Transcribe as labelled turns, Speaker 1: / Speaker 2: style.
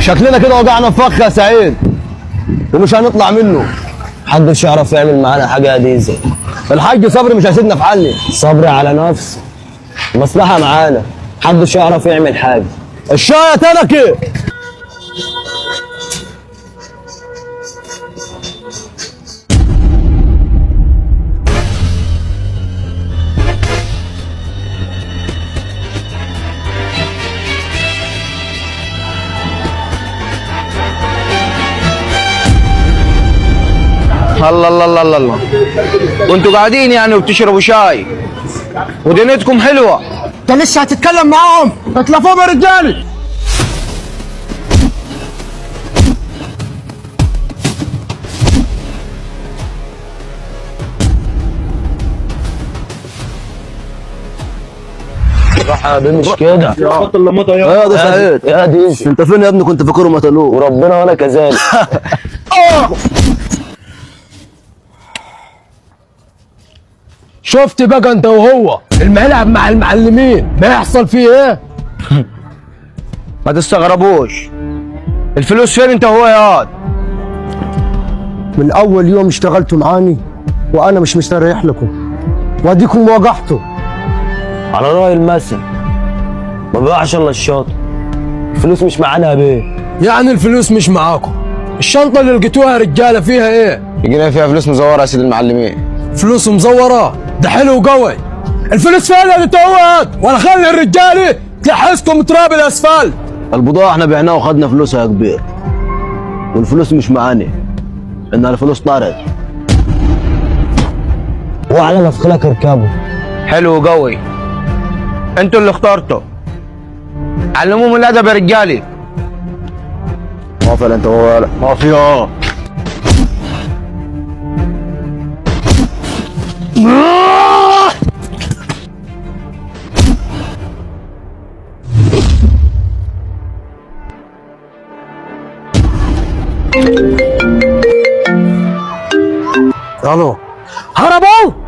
Speaker 1: شكلنا كده وقعنا في فخ يا سعيد ومش هنطلع منه.
Speaker 2: محدش يعرف يعمل معانا حاجه يا ديزل.
Speaker 1: الحاج صبري مش هيسيبنا في حالي.
Speaker 2: صبري على نفس مصلحه معانا، محدش يعرف يعمل حاجه.
Speaker 1: الشاي يا تنكي.
Speaker 3: الله الله الله الله الله، وانتوا قاعدين يعني وبتشربوا شاي ودنيتكم حلوه.
Speaker 1: انت لسه هتتكلم معاهم؟ اطلعوا يا رجالي.
Speaker 2: مش كده
Speaker 1: يا ده سعيد.
Speaker 2: يا ديزل،
Speaker 1: انت فين يا ابني؟ كنت فاكرهم قتلوه.
Speaker 2: وربنا وانا كذلك.
Speaker 1: شفت بقى انت وهو الملعب مع المعلمين ما يحصل فيه ايه؟
Speaker 3: ما تستغربوش، الفلوس فين انت وهو يا واد؟
Speaker 1: من اول يوم اشتغلتوا معاني وانا مش مستريح لكم واديكم وجعتوا.
Speaker 2: على راي المثل ما بيقعش الا الشاطر. الفلوس مش معانا يا بيه.
Speaker 1: يعني الفلوس مش معاكم؟ الشنطه اللي لقيتوها يا رجاله فيها ايه؟
Speaker 3: يجينا فيها فلوس مزوره يا سيد المعلمين.
Speaker 1: فلوس مزوره؟ ده حلو قوي. الفلوس فين يا تواد؟ ولا خلي الرجاله تلحسكم تراب الاسفلت.
Speaker 2: البضاعه احنا بعناها وخدنا فلوسها يا كبير، والفلوس مش معانا، ان الفلوس طارت. وعلى مدخلك اركبوا.
Speaker 3: حلو قوي، انتوا اللي اخترتوا. علموهم الادب يا رجالي.
Speaker 1: واقف انت وهو.
Speaker 3: واقف يا
Speaker 1: الو. هربوا؟